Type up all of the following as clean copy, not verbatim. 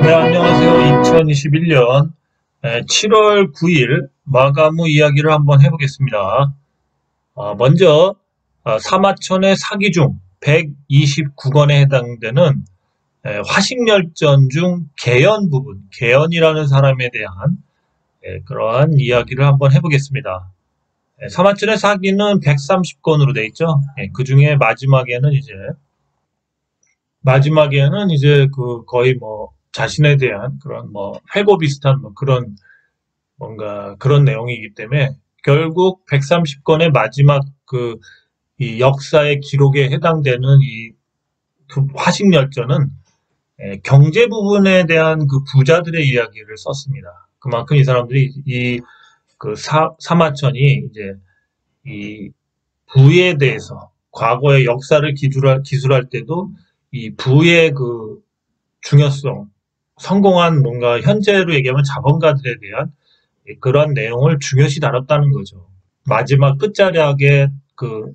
네, 안녕하세요. 2021년 7월 9일 마감 후 이야기를 한번 해보겠습니다. 먼저 사마천의 사기 중 129건에 해당되는 화식열전 중 개연 부분, 개연이라는 사람에 대한 그러한 이야기를 한번 해보겠습니다. 사마천의 사기는 130건으로 돼 있죠. 그 중에 마지막에는 이제 그 거의 뭐 자신에 대한 그런 뭐 회고 비슷한 뭐 그런 뭔가 그런 내용이기 때문에 결국 130건의 마지막 그 이 역사의 기록에 해당되는 그 화식열전은 경제 부분에 대한 그 부자들의 이야기를 썼습니다. 그만큼 이 사람들이 이 그 사마천이 이제 이 부에 대해서 과거의 역사를 기술할 때도 이 부의 그 중요성, 성공한 뭔가 현재로 얘기하면 자본가들에 대한 그러한 내용을 중요시 다뤘다는 거죠. 마지막 끝자락에 그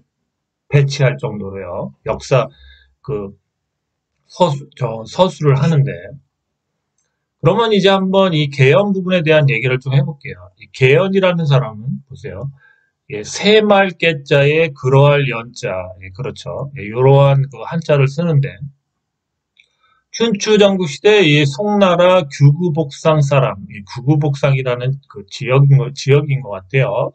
배치할 정도로요. 역사 그 서술을 하는데. 그러면 이제 한번 이 개연 부분에 대한 얘기를 좀 해볼게요. 이 개연이라는 사람은 보세요. 새말 깨자에 그러할 연자, 그렇죠. 이러한 그 한자를 쓰는데 춘추 전국 시대 이 송나라 규구복상 사람, 이 규구복상이라는 그 지역인 것 같아요.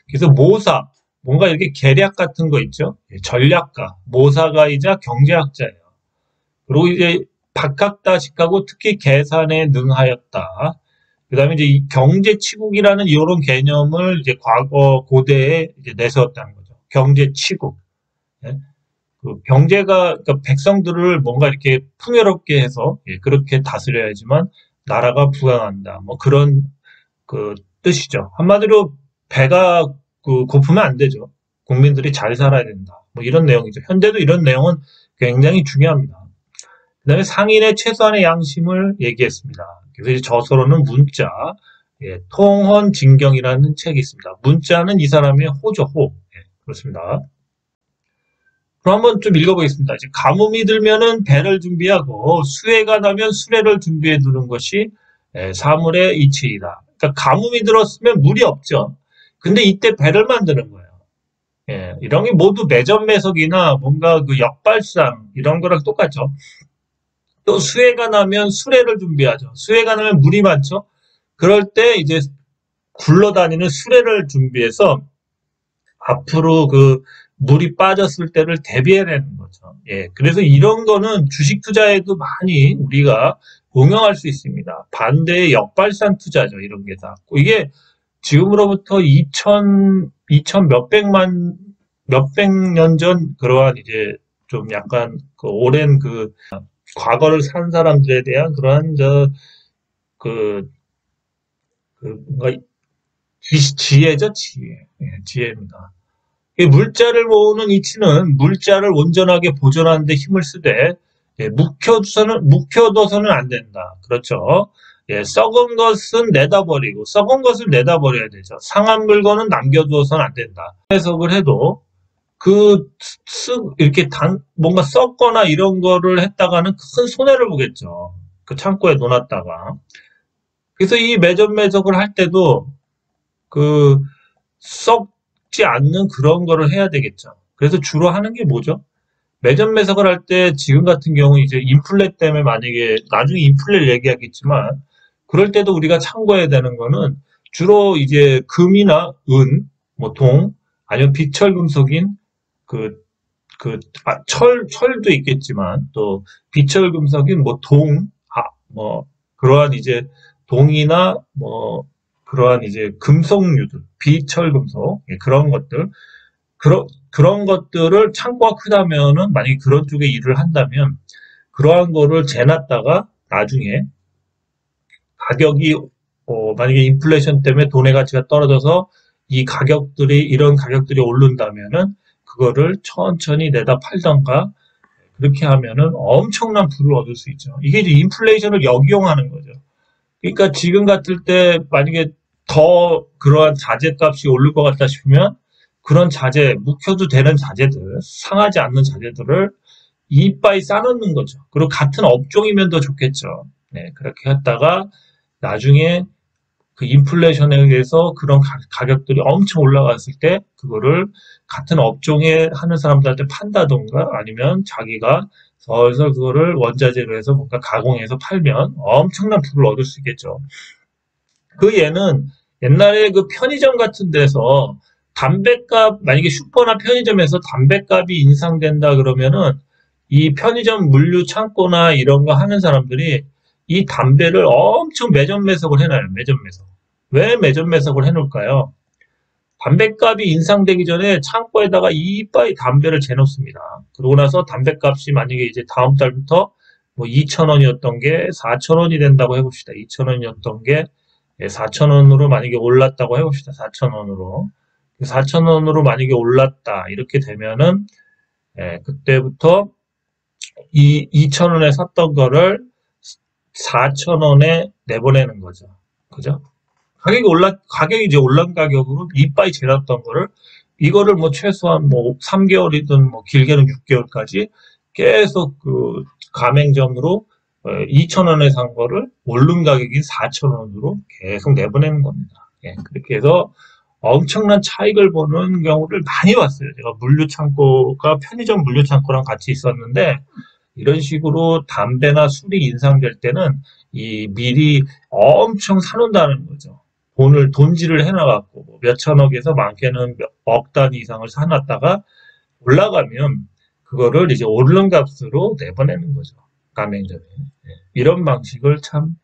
그래서 모사, 뭔가 이렇게 계략 같은 거 있죠. 전략가, 모사가이자 경제학자예요. 그리고 이제 박학다식하고 특히 계산에 능하였다. 그 다음에 이제 이 경제치국이라는 이런 개념을 이제 과거 고대에 이제 내세웠다는 거죠. 경제치국. 예? 그 경제가, 그러니까 백성들을 뭔가 이렇게 풍요롭게 해서 그렇게 다스려야지만 나라가 부강한다. 뭐 그런 그 뜻이죠. 한마디로 배가 고프면 안 되죠. 국민들이 잘 살아야 된다. 뭐 이런 내용이죠. 현재도 이런 내용은 굉장히 중요합니다. 그 다음에 상인의 최소한의 양심을 얘기했습니다. 그래서 이제 저서로는 문자, 통헌진경이라는 책이 있습니다. 문자는 이 사람의 호죠, 호. 그렇습니다. 그럼 한번 좀 읽어보겠습니다. 이제 가뭄이 들면은 배를 준비하고 수해가 나면 수레를 준비해 두는 것이 사물의 이치이다. 그러니까 가뭄이 들었으면 물이 없죠. 근데 이때 배를 만드는 거예요. 이런 게 모두 매점매석이나 뭔가 그 역발상 이런 거랑 똑같죠. 또 수해가 나면 수레를 준비하죠. 수해가 나면 물이 많죠. 그럴 때 이제 굴러다니는 수레를 준비해서 앞으로 그 물이 빠졌을 때를 대비해내는 거죠. 그래서 이런 거는 주식 투자에도 많이 우리가 응용할 수 있습니다. 반대의 역발상 투자죠. 이런 게 다. 이게 지금으로부터 2000 몇백 년 전 그러한 이제 좀 약간 그 오랜 그 과거를 산 사람들에 대한 그러한 그 뭔가 지혜죠, 지혜. 지혜입니다. 물자를 모으는 이치는 물자를 온전하게 보존하는 데 힘을 쓰되 묵혀둬서는 안 된다. 그렇죠. 썩은 것은 내다버리고 썩은 것을 내다버려야 되죠. 상한 물건은 남겨두어서는 안 된다. 해석을 해도 이렇게 뭔가 썩거나 이런 거를 했다가는 큰 손해를 보겠죠. 그 창고에 놓았다가. 그래서 이 매점매석을 할 때도 썩지 않는 그런 거를 해야 되겠죠. 그래서 주로 하는 게 뭐죠? 매점매석을 할 때 지금 같은 경우 이제 인플레 때문에 만약에 나중에 인플레를 얘기하겠지만 그럴 때도 우리가 참고해야 되는 거는 주로 이제 금이나 은, 뭐 동, 아니면 비철금속인 철도 있겠지만 또 비철금속인 뭐 뭐 그러한 이제 동이나 뭐 그러한 이제 금속류들, 비철금속 그런 것들 그런 것들을 창고가 크다면은 만약에 그런 쪽에 일을 한다면 그러한 거를 재놨다가 나중에 가격이 만약에 인플레이션 때문에 돈의 가치가 떨어져서 이런 가격들이 오른다면은 그거를 천천히 내다 팔던가 그렇게 하면은 엄청난 부를 얻을 수 있죠. 이게 이제 인플레이션을 역이용하는 거죠. 그러니까 지금 같을 때 만약에 더 그러한 자재값이 오를 것 같다 싶으면 그런 묵혀도 되는 자재들, 상하지 않는 자재들을 이빠이 싸놓는 거죠. 그리고 같은 업종이면 더 좋겠죠. 네, 그렇게 했다가 나중에 그 인플레이션에 의해서 그런 가격들이 엄청 올라갔을 때 그거를 같은 업종에 하는 사람들한테 판다던가 아니면 자기가 슬슬 그거를 원자재로 해서 뭔가 가공해서 팔면 엄청난 부를 얻을 수 있겠죠. 그 예는 옛날에 그 편의점 같은 데서 담배값, 만약에 슈퍼나 편의점에서 담배값이 인상된다 그러면은 이 편의점 물류 창고나 이런 거 하는 사람들이 이 담배를 엄청 매점 매석을 해놔요. 매점 매석. 왜 매점 매석을 해놓을까요? 담배값이 인상되기 전에 창고에다가 이빠이 담배를 재놓습니다. 그러고 나서 담배값이 만약에 이제 다음 달부터 뭐 2,000원이었던 게 4,000원이 된다고 해봅시다. 2,000원이었던 게 4,000원으로 만약에 올랐다고 해봅시다. 4,000원으로. 4,000원으로 만약에 올랐다. 이렇게 되면은, 그때부터 이 2,000원에 샀던 거를 4,000원에 내보내는 거죠. 그죠? 가격이 이제 올란 가격으로 이빠이 재놨던 거를, 이거를 뭐 최소한 뭐 3개월이든 뭐 길게는 6개월까지 계속 그 가맹점으로 2,000원에 산 거를 오른 가격인 4,000원으로 계속 내보내는 겁니다. 예, 그렇게 해서 엄청난 차익을 보는 경우를 많이 봤어요. 제가 물류창고가 편의점 물류창고랑 같이 있었는데 이런 식으로 담배나 술이 인상될 때는 이 미리 엄청 사놓는다는 거죠. 돈질을 해놔갖고 뭐 몇천억에서 많게는 억 단위 이상을 사놨다가 올라가면 그거를 이제 오르는 값으로 내보내는 거죠. 가맹점에. 이런 방식을 참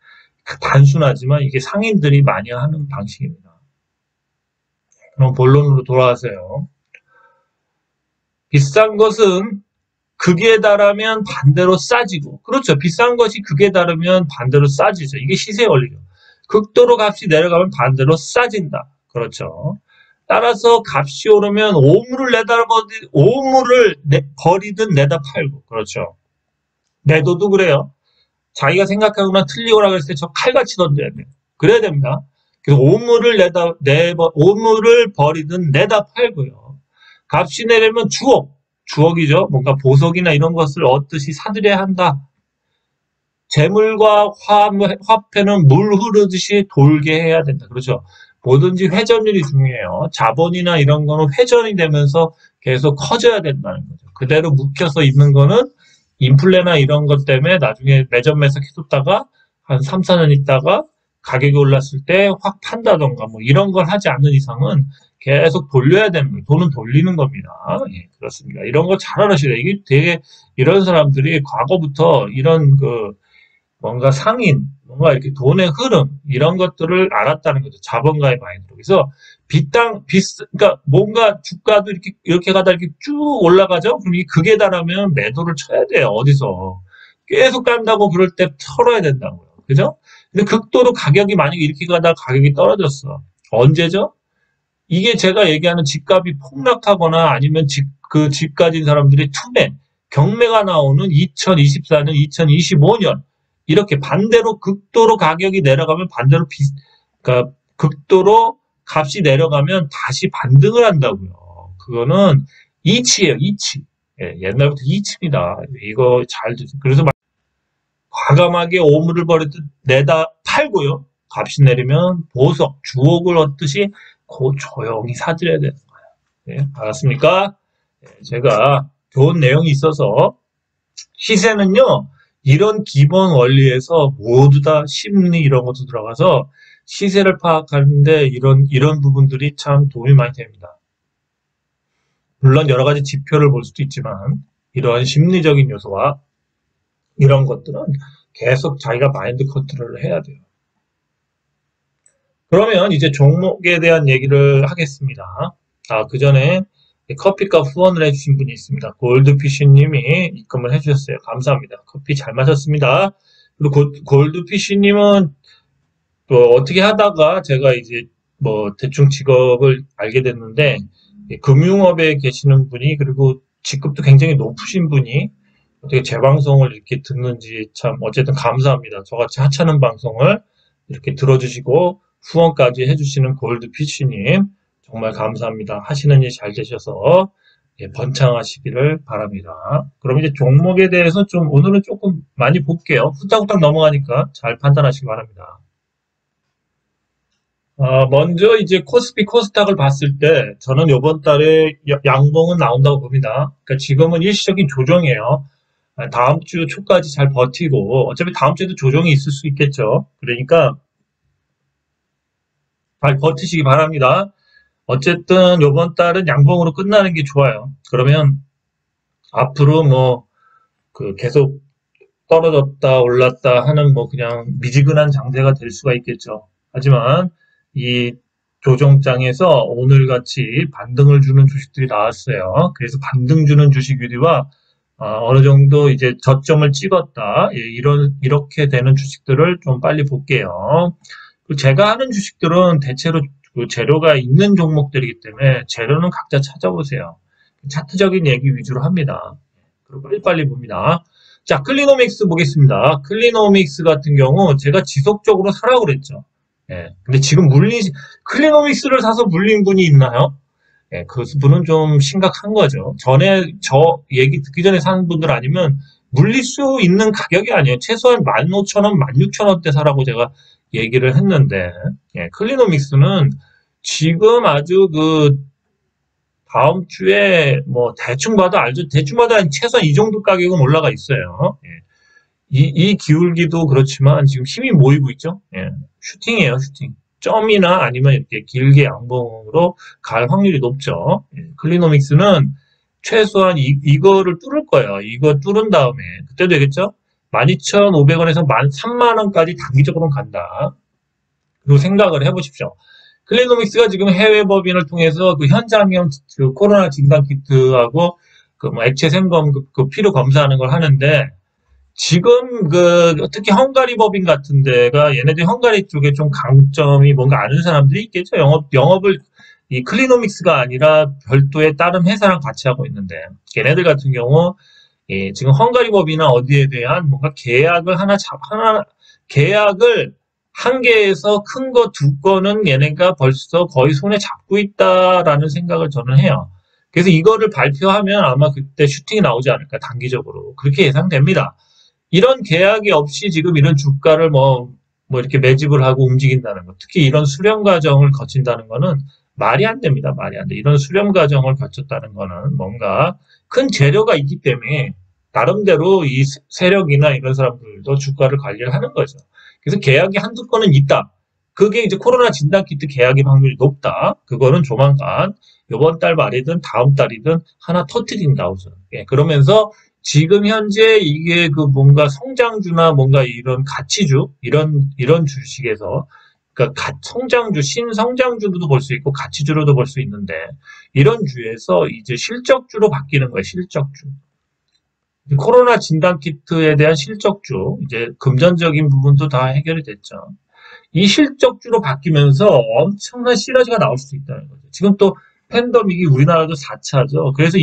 단순하지만 이게 상인들이 많이 하는 방식입니다. 그럼 본론으로 돌아가세요. 비싼 것은 극에 달하면 반대로 싸지고, 그렇죠. 비싼 것이 극에 달하면 반대로 싸지죠. 이게 시세 원리죠. 극도로 값이 내려가면 반대로 싸진다. 그렇죠. 따라서 값이 오르면 오물을 버리든 내다 팔고, 그렇죠. 매도도 그래요. 자기가 생각하거나 틀리거나 그랬을 때 저 칼같이 던져야 돼요. 그래야 됩니다. 그래서 오물을 버리든 내다 팔고요. 값이 내려면 주억이죠. 뭔가 보석이나 이런 것을 얻듯이 사들여야 한다. 재물과 화폐는 물 흐르듯이 돌게 해야 된다. 그렇죠. 뭐든지 회전율이 중요해요. 자본이나 이런 거는 회전이 되면서 계속 커져야 된다는 거죠. 그대로 묵혀서 있는 거는 인플레나 이런 것 때문에 나중에 매점 매석해뒀다가 한 3, 4년 있다가 가격이 올랐을 때 확 판다던가 뭐 이런 걸 하지 않는 이상은 계속 돌려야 되는 거예요. 돈은 돌리는 겁니다. 예, 그렇습니다. 이런 거 잘 알아셔야 돼요. 이게 되게 이런 사람들이 과거부터 이런 뭔가 뭔가 이렇게 돈의 흐름, 이런 것들을 알았다는 거죠. 자본가의 마인드로. 그래서 그러니까 뭔가 주가도 이렇게 가다 이렇게 쭉 올라가죠? 그럼 이 극에 달하면 매도를 쳐야 돼요. 어디서. 계속 간다고 그럴 때 털어야 된다고요. 그죠? 근데 극도로 가격이 만약에 이렇게 가다가 가격이 떨어졌어. 언제죠? 이게 제가 얘기하는 집값이 폭락하거나 아니면 집 가진 사람들이 경매가 나오는 2024년, 2025년, 이렇게 반대로 극도로 가격이 내려가면 그러니까 극도로 값이 내려가면 다시 반등을 한다고요. 그거는 이치예요, 이치. 예, 옛날부터 이치입니다. 이거 잘 드세요. 그래서 과감하게 오물을 버리듯 내다 팔고요. 값이 내리면 보석, 주옥을 얻듯이 조용히 사들여야 되는 거예요. 예, 알았습니까? 예, 제가 좋은 내용이 있어서 시세는요. 이런 기본 원리에서 모두 다 심리 이런 것도 들어가서 시세를 파악하는데 이런 부분들이 참 도움이 많이 됩니다. 물론 여러 가지 지표를 볼 수도 있지만 이러한 심리적인 요소와 이런 것들은 계속 자기가 마인드 컨트롤을 해야 돼요. 그러면 이제 종목에 대한 얘기를 하겠습니다. 그 전에 커피값 후원을 해주신 분이 있습니다. 골드피쉬님이 입금을 해주셨어요. 감사합니다. 커피 잘 마셨습니다. 그리고 골드피쉬님은 또 어떻게 하다가 제가 이제 뭐 대충 직업을 알게 됐는데 금융업에 계시는 분이 그리고 직급도 굉장히 높으신 분이 어떻게 제 방송을 이렇게 듣는지 참 어쨌든 감사합니다. 저같이 하찮은 방송을 이렇게 들어주시고 후원까지 해주시는 골드피쉬님 정말 감사합니다. 하시는 일 잘 되셔서 번창하시기를 바랍니다. 그럼 이제 종목에 대해서 좀 오늘은 조금 많이 볼게요. 후딱후딱 넘어가니까 잘 판단하시기 바랍니다. 먼저 이제 코스피 코스닥을 봤을 때 저는 이번 달에 양봉은 나온다고 봅니다. 그러니까 지금은 일시적인 조정이에요. 다음 주 초까지 잘 버티고 어차피 다음 주에도 조정이 있을 수 있겠죠. 그러니까 잘 버티시기 바랍니다. 어쨌든 이번 달은 양봉으로 끝나는 게 좋아요. 그러면 앞으로 뭐 계속 떨어졌다 올랐다 하는 뭐 그냥 미지근한 장세가 될 수가 있겠죠. 하지만 이 조정장에서 오늘같이 반등을 주는 주식들이 나왔어요. 그래서 반등 주는 주식 유리와 어느 정도 이제 저점을 찍었다. 이렇게 되는 주식들을 좀 빨리 볼게요. 제가 하는 주식들은 대체로 그 재료가 있는 종목들이기 때문에 재료는 각자 찾아보세요. 차트적인 얘기 위주로 합니다. 그리고 빨리빨리 봅니다. 자, 클리노믹스 보겠습니다. 클리노믹스 같은 경우 제가 지속적으로 사라고 그랬죠. 예. 근데 지금 클리노믹스를 사서 물린 분이 있나요? 예, 그 분은 좀 심각한 거죠. 전에 저 얘기 듣기 전에 사는 분들 아니면 물릴 수 있는 가격이 아니에요. 최소한 15,000원, 16,000원대 사라고 제가 얘기를 했는데, 예, 클리노믹스는 지금 아주 다음 주에 뭐 대충 봐도 알죠. 대충 봐도 최소한 이 정도 가격은 올라가 있어요. 예. 이 기울기도 그렇지만 지금 힘이 모이고 있죠. 예. 슈팅이에요, 슈팅. 점이나 아니면 이렇게 길게 양봉으로 갈 확률이 높죠. 예. 클리노믹스는 최소한 이거를 뚫을 거예요. 이거 뚫은 다음에 그때 되겠죠? 12,500원에서 13,000원까지 단기적으로는 간다. 그리고 생각을 해보십시오. 클리노믹스가 지금 해외 법인을 통해서 그 현장형 코로나 진단 키트하고 뭐 액체 생검 필요 검사하는 걸 하는데 지금 특히 헝가리 법인 같은 데가 얘네들 헝가리 쪽에 좀 강점이 뭔가 아는 사람들이 있겠죠. 영업을 이 클리노믹스가 아니라 별도의 다른 회사랑 같이 하고 있는데 걔네들 같은 경우 지금 헝가리 법이나 어디에 대한 뭔가 계약을 계약을 한 개에서 큰 거 두 건은 얘네가 벌써 거의 손에 잡고 있다라는 생각을 저는 해요. 그래서 이거를 발표하면 아마 그때 슈팅이 나오지 않을까, 단기적으로. 그렇게 예상됩니다. 이런 계약이 없이 지금 이런 주가를 뭐 이렇게 매집을 하고 움직인다는 거, 특히 이런 수렴 과정을 거친다는 거는 말이 안 됩니다. 말이 안 돼. 이런 수렴 과정을 거쳤다는 거는 뭔가 큰 재료가 있기 때문에 나름대로 이 세력이나 이런 사람들도 주가를 관리를 하는 거죠. 그래서 계약이 한두 건은 있다. 그게 이제 코로나 진단키트 계약의 확률이 높다. 그거는 조만간 이번 달 말이든 다음 달이든 하나 터뜨린다. 예, 그러면서 지금 현재 이게 뭔가 성장주나 뭔가 이런 가치주, 이런 주식에서 그러니까 성장주, 신성장주로도 볼 수 있고 가치주로도 볼 수 있는데 이런 주에서 이제 실적주로 바뀌는 거예요. 실적주. 코로나 진단키트에 대한 실적주, 이제 금전적인 부분도 다 해결이 됐죠. 이 실적주로 바뀌면서 엄청난 시너지가 나올 수 있다는 거죠. 지금 또 팬데믹이 우리나라도 4차죠. 그래서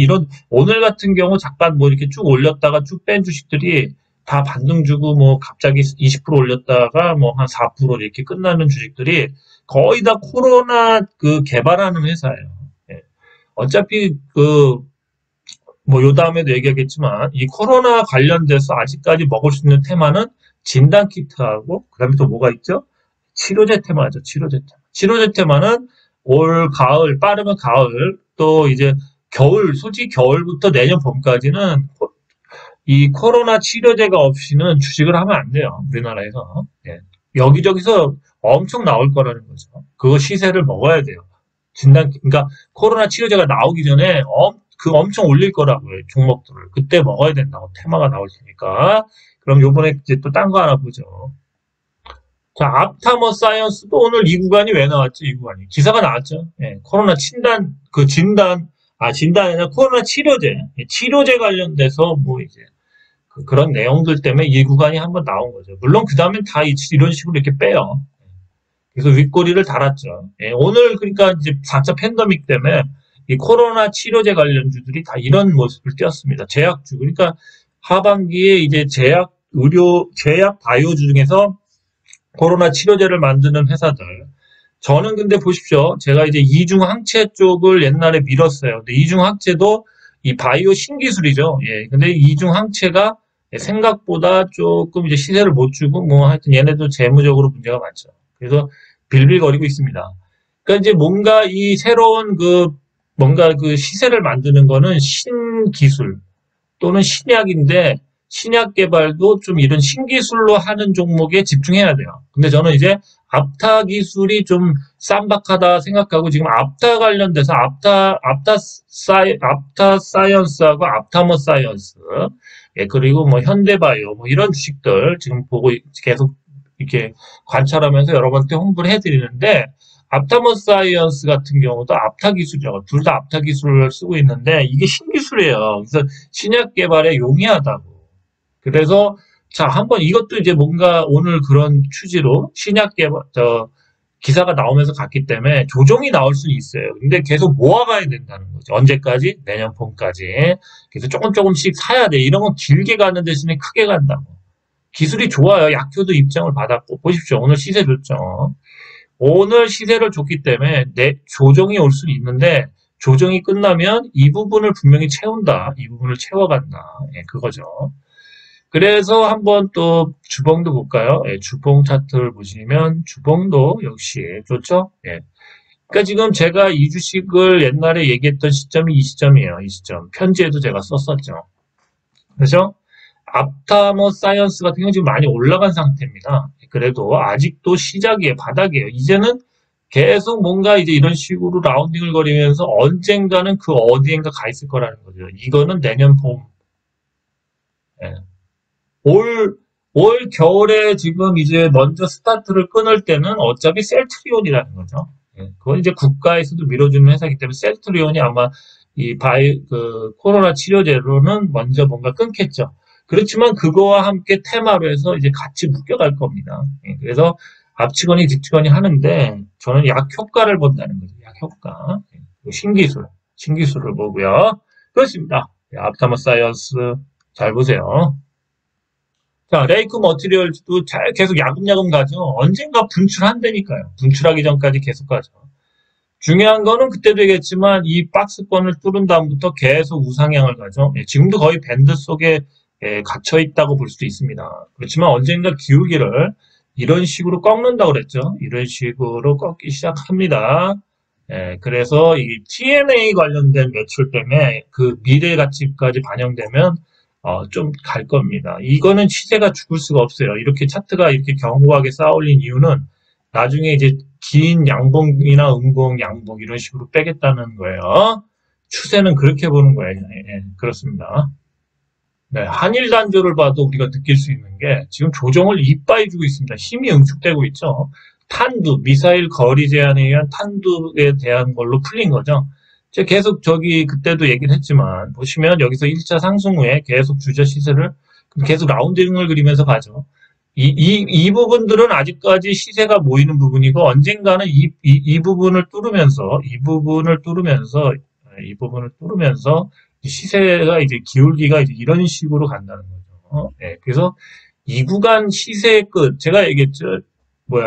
오늘 같은 경우 잠깐 뭐 이렇게 쭉 올렸다가 쭉 뺀 주식들이 다 반등 주고 뭐 갑자기 20% 올렸다가 뭐 한 4% 이렇게 끝나는 주식들이 거의 다 코로나 개발하는 회사예요. 예. 어차피 뭐 요 다음에도 얘기하겠지만 이 코로나 관련돼서 아직까지 먹을 수 있는 테마는 진단키트하고 그다음에 또 뭐가 있죠? 치료제 테마죠. 치료제 테마는 올 가을, 빠르면 가을, 또 이제 겨울, 솔직히 겨울부터 내년 봄까지는 이 코로나 치료제가 없이는 주식을 하면 안 돼요. 우리나라에서. 예. 여기저기서 엄청 나올 거라는 거죠. 그거 시세를 먹어야 돼요. 그러니까 코로나 치료제가 나오기 전에 엄청 올릴 거라고요. 종목들을. 그때 먹어야 된다고. 테마가 나올 테니까. 그럼 요번에 이제 또 딴 거 하나 보죠. 자, 앞타머 사이언스도 오늘 이 구간이 왜 나왔죠? 이 구간이. 기사가 나왔죠. 예, 코로나 진단이 아니라 코로나 치료제. 치료제 관련돼서 뭐 이제 그런 내용들 때문에 이 구간이 한번 나온 거죠. 물론 그 다음엔 다 이런 식으로 이렇게 빼요. 그래서 윗꼬리를 달았죠. 예, 오늘 그러니까 이제 4차 팬데믹 때문에 이 코로나 치료제 관련주들이 다 이런 모습을 띄었습니다. 제약주. 그러니까 하반기에 이제 제약 바이오주 중에서 코로나 치료제를 만드는 회사들. 저는 근데 보십시오. 제가 이제 이중항체 쪽을 옛날에 밀었어요. 근데 이중항체도 이 바이오 신기술이죠. 예. 근데 이중 항체가 생각보다 조금 이제 시세를 못 주고 뭐 하여튼 얘네도 재무적으로 문제가 많죠. 그래서 빌빌거리고 있습니다. 그러니까 이제 뭔가 이 새로운 뭔가 시세를 만드는 거는 신기술 또는 신약인데 신약 개발도 좀 이런 신기술로 하는 종목에 집중해야 돼요. 근데 저는 이제 앞타 기술이 좀 쌈박하다 생각하고 지금 앞타 관련돼서 앞타 사이언스하고 앞타머 사이언스, 예, 그리고 뭐 현대바이오 뭐 이런 주식들 지금 보고 계속 이렇게 관찰하면서 여러분한테 홍보를 해드리는데 앞타머 사이언스 같은 경우도 앞타 기술이라고 둘 다 앞타 기술을 쓰고 있는데 이게 신기술이에요. 그래서 신약 개발에 용이하다고. 그래서 자 한번 이것도 이제 뭔가 오늘 그런 취지로 신약 개발 기사가 나오면서 갔기 때문에 조정이 나올 수는 있어요. 근데 계속 모아가야 된다는 거죠. 언제까지? 내년 봄까지. 그래서 조금씩 사야 돼. 이런 건 길게 가는 대신에 크게 간다고. 기술이 좋아요. 약효도 입장을 받았고 보십시오. 오늘 시세 줬죠. 오늘 시세를 줬기 때문에 조정이 올 수는 있는데 조정이 끝나면 이 부분을 분명히 채운다. 이 부분을 채워간다. 예, 그거죠. 그래서 한번 또 주봉도 볼까요? 예, 주봉 차트를 보시면 주봉도 역시 좋죠? 예. 그러니까 지금 제가 이 주식을 옛날에 얘기했던 시점이 이 시점이에요. 이 시점. 편지에도 제가 썼었죠. 그렇죠? 앞타머 사이언스 같은 경우는 지금 많이 올라간 상태입니다. 그래도 아직도 시작이에요. 바닥이에요. 이제는 계속 뭔가 이제 이런 식으로 라운딩을 거리면서 언젠가는 그 어디엔가 가 있을 거라는 거죠. 이거는 내년 봄. 예. 올 겨울에 지금 이제 먼저 스타트를 끊을 때는 어차피 셀트리온이라는 거죠. 예, 그건 이제 국가에서도 밀어주는 회사이기 때문에 셀트리온이 아마 코로나 치료제로는 먼저 뭔가 끊겠죠. 그렇지만 그거와 함께 테마로 해서 이제 같이 묶여갈 겁니다. 예, 그래서 앞치거니 뒤치거니 하는데 저는 약 효과를 본다는 거죠. 약 효과. 예, 신기술을 보고요. 그렇습니다. 예, 앞타머 사이언스 잘 보세요. 자, 레이크 머티리얼도 계속 야금야금 가죠. 언젠가 분출한다니까요. 분출하기 전까지 계속 가죠. 중요한 거는 그때도 얘기했지만 이 박스권을 뚫은 다음부터 계속 우상향을 가죠. 예, 지금도 거의 밴드 속에 갇혀 있다고 볼 수도 있습니다. 그렇지만 언젠가 기울기를 이런 식으로 꺾는다고 그랬죠. 이런 식으로 꺾기 시작합니다. 예, 그래서 이 TNA 관련된 매출 때문에 그 미래 가치까지 반영되면 좀 갈 겁니다. 이거는 시세가 죽을 수가 없어요. 이렇게 차트가 이렇게 견고하게 쌓아올린 이유는 나중에 이제 긴 양봉이나 음봉, 양봉 이런 식으로 빼겠다는 거예요. 추세는 그렇게 보는 거예요. 예, 그렇습니다. 네, 한일 단조를 봐도 우리가 느낄 수 있는 게 지금 조정을 이빠이 주고 있습니다. 힘이 응축되고 있죠. 탄두, 미사일 거리 제한에 의한 탄두에 대한 걸로 풀린 거죠. 제가 계속 그때도 얘기를 했지만 보시면 여기서 1차 상승 후에 계속 주저 시세를 계속 라운딩을 그리면서 가죠. 이 부분들은 아직까지 시세가 모이는 부분이고 언젠가는 이 부분을 뚫으면서 시세가 이제 기울기가 이제 이런 식으로 간다는 거죠. 네, 그래서 이 구간 시세의 끝 제가 얘기했죠.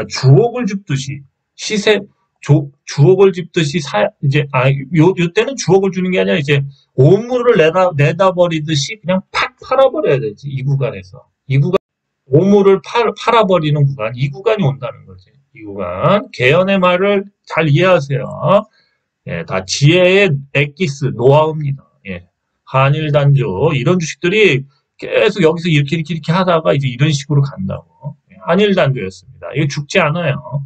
주옥을 줍듯이 주옥을 짚듯이 요때는 주옥을 주는 게 아니라 이제 오물을 내다버리듯이 그냥 팍 팔아버려야 되지. 이 구간에서. 오물을 팔아버리는 구간. 이 구간이 온다는 거지. 이 구간. 개연의 말을 잘 이해하세요. 예, 다 지혜의 엑기스, 노하우입니다. 예. 한일 단조. 이런 주식들이 계속 여기서 이렇게 하다가 이제 이런 식으로 간다고. 예, 한일 단조였습니다. 이거 죽지 않아요.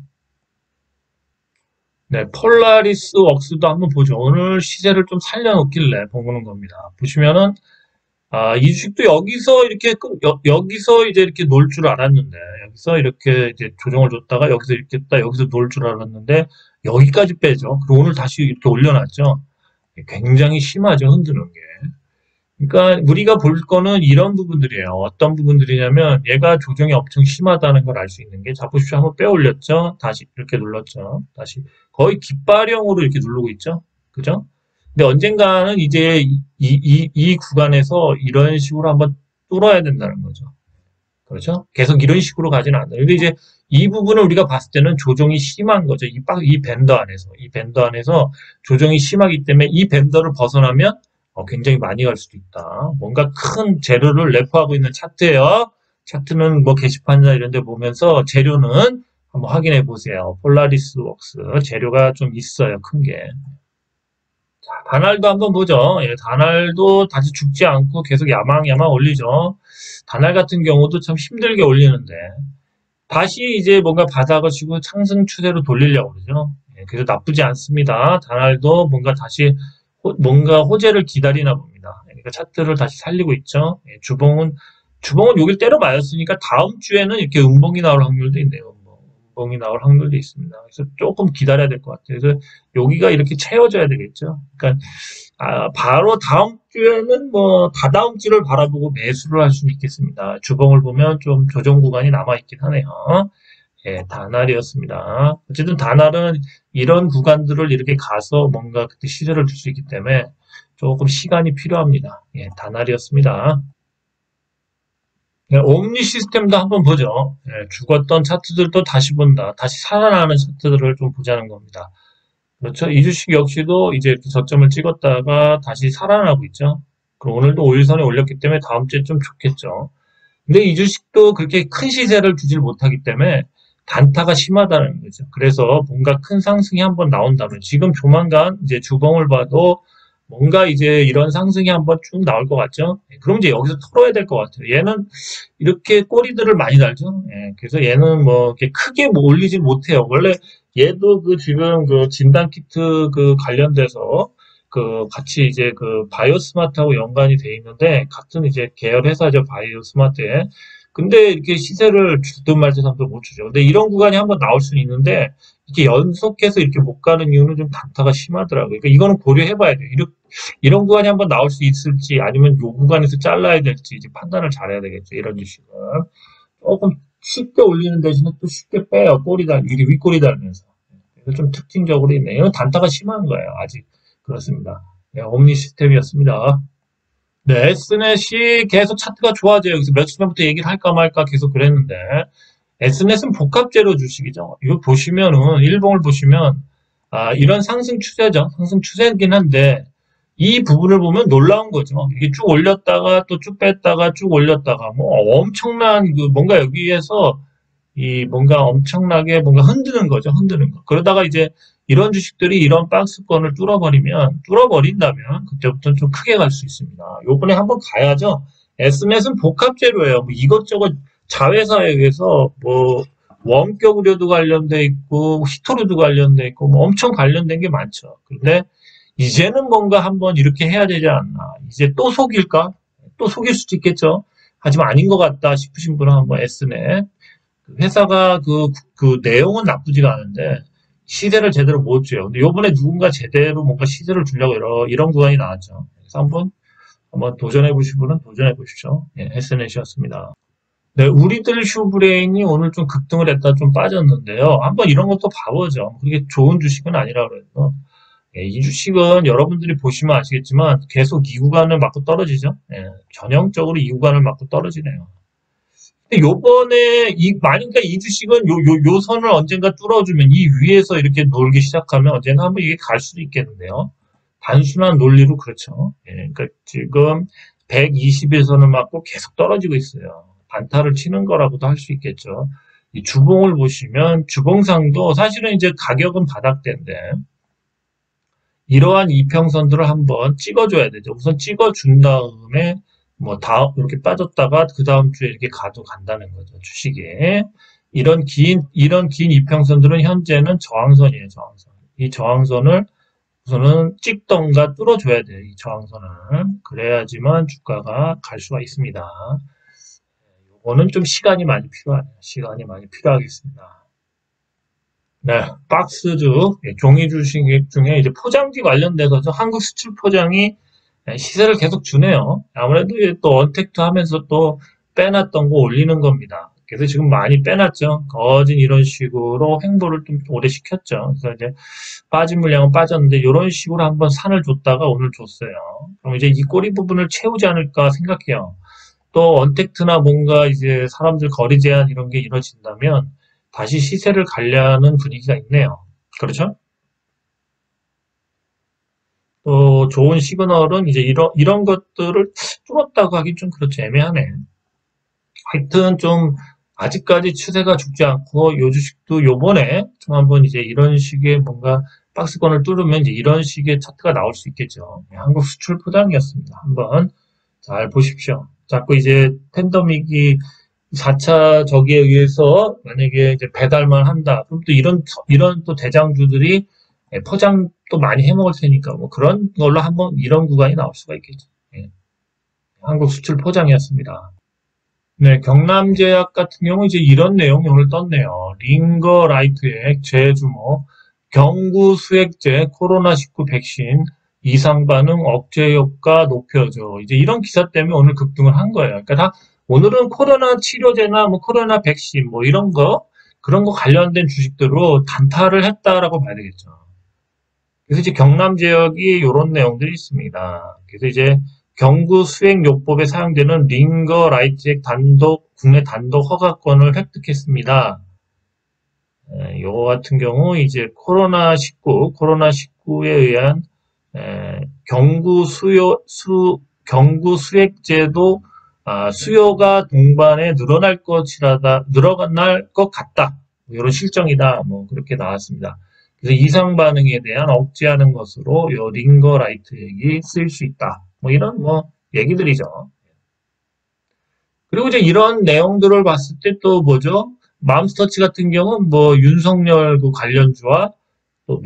네, 폴라리스 웍스도 한번 보죠. 오늘 시세를 좀 살려놓길래 보는 겁니다. 보시면은, 이 주식도 여기서 이제 이렇게 놀 줄 알았는데, 여기서 이렇게 이제 조정을 줬다가 여기서 이렇게 여기서 놀 줄 알았는데, 여기까지 빼죠. 그리고 오늘 다시 이렇게 올려놨죠. 굉장히 심하죠, 흔드는 게. 그러니까 우리가 볼 거는 이런 부분들이에요. 어떤 부분들이냐면 얘가 조정이 엄청 심하다는 걸 알 수 있는 게 자 보십시오. 한번 빼 올렸죠. 다시 이렇게 눌렀죠. 다시 거의 깃발형으로 이렇게 누르고 있죠. 그죠? 근데 언젠가는 이제 이 구간에서 이런 식으로 한번 뚫어야 된다는 거죠. 그렇죠? 계속 이런 식으로 가지는 않아요. 근데 이제 이 부분을 우리가 봤을 때는 조정이 심한 거죠. 이 밴더 안에서 조정이 심하기 때문에 이 밴더를 벗어나면 굉장히 많이 갈 수도 있다. 뭔가 큰 재료를 내포하고 있는 차트예요. 차트는 뭐 게시판이나 이런 데 보면서 재료는 한번 확인해 보세요. 폴라리스 웍스 재료가 좀 있어요. 큰 게. 자, 다날도 한번 보죠. 예, 다날도 다시 죽지 않고 계속 야망야망 올리죠. 다날 같은 경우도 참 힘들게 올리는데 다시 이제 뭔가 바닥을 치고 상승 추세로 돌리려고 그러죠. 예, 그래서 나쁘지 않습니다. 다날도 뭔가 다시 뭔가 호재를 기다리나 봅니다. 그러니까 차트를 다시 살리고 있죠. 예, 주봉은 여길 때려 맞았으니까 다음 주에는 이렇게 음봉이 나올 확률도 있네요. 음봉이 나올 확률도 있습니다. 그래서 조금 기다려야 될 것 같아요. 그래서 여기가 이렇게 채워져야 되겠죠. 그러니까 바로 다음 주에는 뭐 다다음 주를 바라보고 매수를 할 수는 있겠습니다. 주봉을 보면 좀 조정 구간이 남아있긴 하네요. 예, 다날이었습니다. 어쨌든 다날은 이런 구간들을 이렇게 가서 뭔가 그때 시세를 줄 수 있기 때문에 조금 시간이 필요합니다. 예, 다날이었습니다. 예, 옴니 시스템도 한번 보죠. 예, 죽었던 차트들도 다시 본다. 다시 살아나는 차트들을 좀 보자는 겁니다. 그렇죠. 이 주식 역시도 이제 이렇게 저점을 찍었다가 다시 살아나고 있죠. 그럼 오늘도 5일선에 올렸기 때문에 다음 주에 좀 좋겠죠. 근데 이 주식도 그렇게 큰 시세를 주질 못하기 때문에 단타가 심하다는 거죠. 그래서 뭔가 큰 상승이 한번 나온다면 지금 조만간 이제 주봉을 봐도 뭔가 이제 이런 상승이 한번 쭉 나올 것 같죠. 그럼 이제 여기서 털어야 될 것 같아요. 얘는 이렇게 꼬리들을 많이 달죠. 예, 그래서 얘는 뭐 이렇게 크게 뭐 올리진 못해요. 원래 얘도 그 지금 그 진단 키트 그 관련돼서 그 같이 이제 그 바이오스마트하고 연관이 돼 있는데 같은 이제 계열 회사죠. 바이오스마트에. 근데 이렇게 시세를 주든 말든 한번 못 주죠. 근데 이런 구간이 한번 나올 수는 있는데 이게 연속해서 이렇게 못 가는 이유는 좀 단타가 심하더라고요. 그러니까 이거는 고려해봐야 돼요. 이런 구간이 한번 나올 수 있을지 아니면 요 구간에서 잘라야 될지 이제 판단을 잘해야 되겠죠. 이런 주식은 조금 쉽게 올리는 대신에 또 쉽게 빼요. 이게 윗꼬리 달면서. 그래서 좀 특징적으로 있네요. 이건 단타가 심한 거예요. 아직 그렇습니다. 네, 옴니 시스템이었습니다. 네, S넷이 계속 차트가 좋아져요. 여기서 며칠 전부터 얘기를 할까 말까 계속 그랬는데 S넷은 복합재료 주식이죠. 이거 보시면은 일봉을 보시면 이런 상승 추세죠. 상승 추세이긴 한데 이 부분을 보면 놀라운 거죠. 이게 쭉 올렸다가 또 쭉 뺐다가 쭉 올렸다가 뭐 엄청난 그 뭔가 여기에서 이 뭔가 엄청나게 뭔가 흔드는 거죠. 흔드는 거. 그러다가 이제 이런 주식들이 이런 박스권을 뚫어버린다면 그때부터는 좀 크게 갈 수 있습니다. 요번에 한번 가야죠. S넷은 복합재료예요. 뭐 이것저것 자회사에 의해서 뭐 원격 의료도 관련돼 있고 히토류도 관련돼 있고 뭐 엄청 관련된 게 많죠. 그런데 이제는 뭔가 한번 이렇게 해야 되지 않나. 이제 또 속일까? 또 속일 수도 있겠죠. 하지만 아닌 것 같다 싶으신 분은 한번 S넷. 회사가 그 내용은 나쁘지가 않은데 시세를 제대로 못 줘요. 근데 요번에 누군가 제대로 뭔가 시세를 주려고 이런 구간이 나왔죠. 그래서 한번 도전해 보실 분은 도전해 보십시오. 예, S넷이었습니다. 네, 우리들 슈브레인이 오늘 좀 급등을 했다 좀 빠졌는데요. 한번 이런 것도 봐보죠. 그게 좋은 주식은 아니라 그래서 예, 이 주식은 여러분들이 보시면 아시겠지만 계속 이 구간을 맞고 떨어지죠. 예, 전형적으로 이 구간을 맞고 떨어지네요. 근데 요번에 그러니까 이 주식은 요 선을 언젠가 뚫어주면 이 위에서 이렇게 놀기 시작하면 언젠가 한번 이게 갈 수도 있겠는데요. 단순한 논리로 그렇죠. 예, 그러니까 지금 121선을 맞고 계속 떨어지고 있어요. 단타를 치는 거라고도 할 수 있겠죠. 이 주봉을 보시면 주봉상도 사실은 이제 가격은 바닥대인데 이러한 이평선들을 한번 찍어줘야 되죠. 우선 찍어준 다음에 뭐 이렇게 빠졌다가 그 다음 주에 이렇게 간다는 거죠. 주식에 이런 긴 이평선들은 현재는 저항선이에요. 저항선. 이 저항선을 우선은 찍던가 뚫어줘야 돼요. 이 저항선을. 그래야지만 주가가 갈 수가 있습니다. 이거는 좀 시간이 많이 필요하네요. 시간이 많이 필요하겠습니다. 네, 박스주, 종이 주식 중에 이제 포장지 관련돼서 한국 수출 포장이 시세를 계속 주네요. 아무래도 또 언택트 하면서 또 빼놨던 거 올리는 겁니다. 그래서 지금 많이 빼놨죠. 거진 이런 식으로 횡보를 좀 오래 시켰죠. 그래서 이제 빠진 물량은 빠졌는데 이런 식으로 한번 산을 줬다가 오늘 줬어요. 그럼 이제 이 꼬리 부분을 채우지 않을까 생각해요. 또 언택트나 뭔가 이제 사람들 거리 제한 이런 게 이루어진다면 다시 시세를 가려는 분위기가 있네요. 그렇죠? 또 좋은 시그널은 이제 이런 것들을 뚫었다고 하긴 좀 그렇죠. 애매하네. 하여튼 좀 아직까지 추세가 죽지 않고 요 주식도 요번에 좀 한번 이제 이런 식의 뭔가 박스권을 뚫으면 이제 이런 식의 차트가 나올 수 있겠죠. 네, 한국 수출 포장이었습니다. 한번 잘 보십시오. 자꾸 이제 팬데믹이 4차 저기에 의해서 만약에 이제 배달만 한다. 그럼 또 이런 또 대장주들이 포장 또 많이 해먹을 테니까 뭐 그런 걸로 한번 이런 구간이 나올 수가 있겠죠. 예. 한국 수출 포장이었습니다. 네, 경남제약 같은 경우 이제 이런 내용이 오늘 떴네요. 링거라이트액 재주목, 경구 수액제 코로나19 백신 이상 반응 억제 효과 높여줘. 이제 이런 기사 때문에 오늘 급등을 한 거예요. 그러니까 다 오늘은 코로나 치료제나 뭐 코로나 백신 뭐 이런 거 그런 거 관련된 주식들로 단타를 했다라고 봐야 되겠죠. 그래서 이제 경남 지역이 이런 내용들이 있습니다. 그래서 이제 경구 수행요법에 사용되는 링거 라이트액 국내 단독 허가권을 획득했습니다. 요거 같은 경우 이제 코로나19에 의한 경구 수액제도 수요가 동반에 늘어날 것 같다. 뭐 이런 실정이다. 뭐 그렇게 나왔습니다. 그래서 이상 반응에 대한 억제하는 것으로 요 링거 라이트 액이 쓰일 수 있다. 뭐 이런 뭐 얘기들이죠. 그리고 이제 이런 내용들을 봤을 때 또 뭐죠? 맘스터치 같은 경우는 뭐 윤석열 그 관련주와 또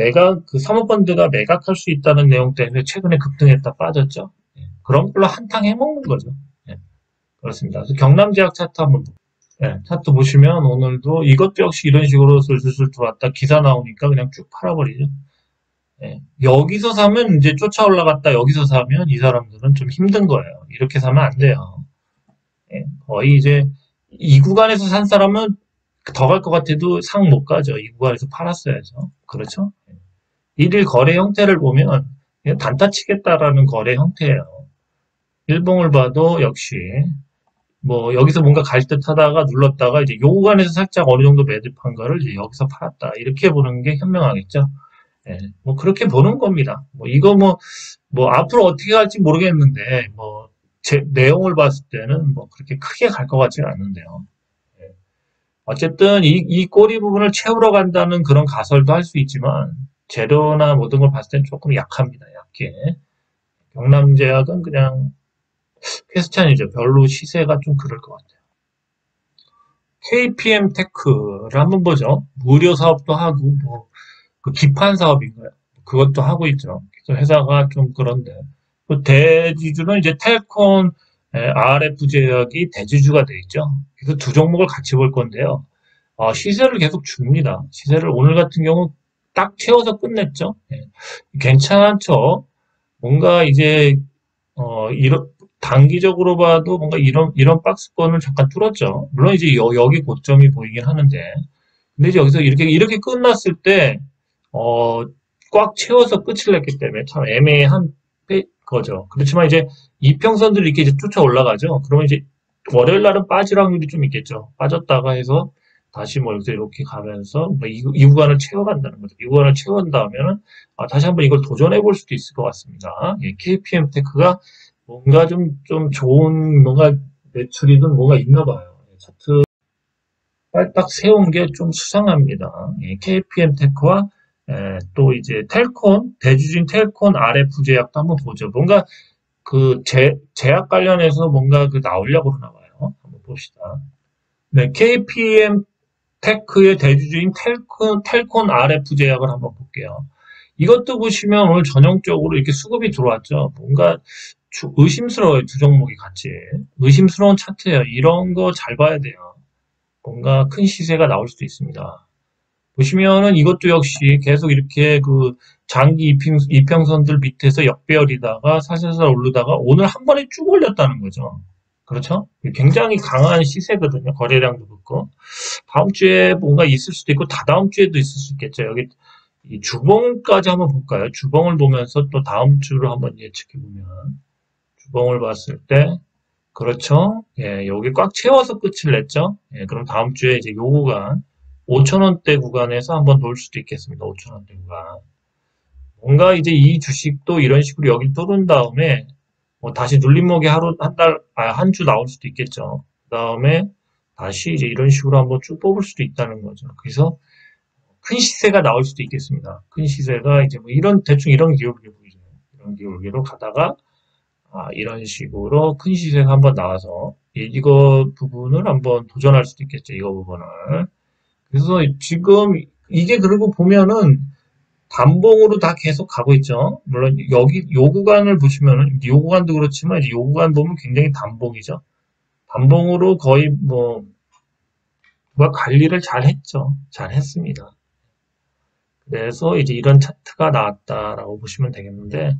그 사모펀드가 매각할 수 있다는 내용 때문에 최근에 급등했다 빠졌죠. 예, 그런 걸로 한탕 해먹는 거죠. 예, 그렇습니다. 그래서 경남제약 차트 한번 차트 보시면 오늘도 이것도 역시 이런 식으로 슬슬 들어왔다 기사 나오니까 그냥 쭉 팔아버리죠. 예, 여기서 사면 이제 쫓아 올라갔다 여기서 사면 이 사람들은 좀 힘든 거예요. 이렇게 사면 안 돼요. 예, 거의 이제 이 구간에서 산 사람은 더 갈 것 같아도 상 못 가죠. 이 구간에서 팔았어야죠. 그렇죠? 일일 거래 형태를 보면 그냥 단타 치겠다라는 거래 형태예요. 일봉을 봐도 역시 뭐 여기서 뭔가 갈 듯 하다가 눌렀다가 이제 요 구간에서 살짝 어느 정도 매집한 거를 이제 여기서 팔았다. 이렇게 보는 게 현명하겠죠. 예, 뭐 그렇게 보는 겁니다. 뭐 이거 뭐 앞으로 어떻게 갈지 모르겠는데 뭐 제 내용을 봤을 때는 뭐 그렇게 크게 갈 것 같지는 않는데요. 예. 어쨌든 이 꼬리 부분을 채우러 간다는 그런 가설도 할 수 있지만 재료나 모든 걸 봤을 땐 조금 약합니다. 약해. 경남제약은 그냥 퀘스천이죠. 별로 시세가 좀 그럴 것 같아요. KPM 테크를 한번 보죠. 무료 사업도 하고 그 기판 사업인가요? 그것도 하고 있죠. 그래서 회사가 좀 그런데 그 대지주는 이제 텔콘 RF 제약이 대지주가 돼 있죠. 그래서 두 종목을 같이 볼 건데요. 시세를 계속 줍니다. 시세를 오늘 같은 경우 딱 채워서 끝냈죠. 예. 괜찮죠. 뭔가 이제 이런 단기적으로 봐도 뭔가 이런 박스권을 잠깐 뚫었죠. 물론 이제 여기 고점이 보이긴 하는데, 근데 이제 여기서 이렇게 끝났을 때 꽉 채워서 끝을 냈기 때문에 참 애매한 거죠. 그렇지만 이제 이평선들이 이렇게 이제 쫓아 올라가죠. 그러면 이제 월요일 날은 빠질 확률이 좀 있겠죠. 빠졌다가 해서 다시 뭐 여기서 이렇게 가면서 뭐 이 구간을 채워간다는 거죠. 이 구간을 채운다면은 다시 한번 이걸 도전해 볼 수도 있을 것 같습니다. 예, KPM 테크가 뭔가 좀 좋은 뭔가 매출이든 뭐가 있나 봐요. 예, 차트 빨딱 세운 게 좀 수상합니다. 예, KPM 테크와 또 이제 대주주인 텔콘 RF 제약도 한번 보죠. 뭔가 그 제약 관련해서 뭔가 그 나오려고 그러나 봐요. 한번 봅시다. 네, KPM 테크의 대주주인 텔콘 RF 제약을 한번 볼게요. 이것도 보시면 오늘 전형적으로 이렇게 수급이 들어왔죠. 뭔가 의심스러워요. 두 종목이 같이. 의심스러운 차트예요. 이런 거 잘 봐야 돼요. 뭔가 큰 시세가 나올 수도 있습니다. 보시면은 이것도 역시 계속 이렇게 그 장기 이평선들 밑에서 역배열이다가 살살살 오르다가 오늘 한 번에 쭉 올렸다는 거죠. 그렇죠? 굉장히 강한 시세거든요. 거래량도 그렇고. 다음 주에 뭔가 있을 수도 있고 다다음 주에도 있을 수 있겠죠. 여기 이 주봉까지 한번 볼까요? 주봉을 보면서 또 다음 주를 한번 예측해 보면 주봉을 봤을 때 그렇죠? 예, 여기 꽉 채워서 끝을 냈죠? 예, 그럼 다음 주에 이제 요 구간 5,000원대 구간에서 한번 놓을 수도 있겠습니다. 5,000원대 구간. 뭔가 이제 이 주식도 이런 식으로 여기 뚫은 다음에 뭐 다시 눌림목이 하루 한 주 나올 수도 있겠죠. 그 다음에 다시 이제 이런 식으로 한번 쭉 뽑을 수도 있다는 거죠. 그래서 큰 시세가 나올 수도 있겠습니다. 큰 시세가 이제 뭐 이런 대충 이런 기울기 보이죠. 이런 기울기로 가다가 이런 식으로 큰 시세가 한번 나와서 이거 부분을 한번 도전할 수도 있겠죠. 이거 부분을. 그래서 지금 이게 그리고 보면은 단봉으로 다 계속 가고 있죠. 물론 여기 요 구간을 보시면은 요 구간도 그렇지만 이제 요 구간 보면 굉장히 단봉이죠. 단봉으로 거의 뭐 누가 관리를 잘 했죠. 잘 했습니다. 그래서 이제 이런 차트가 나왔다라고 보시면 되겠는데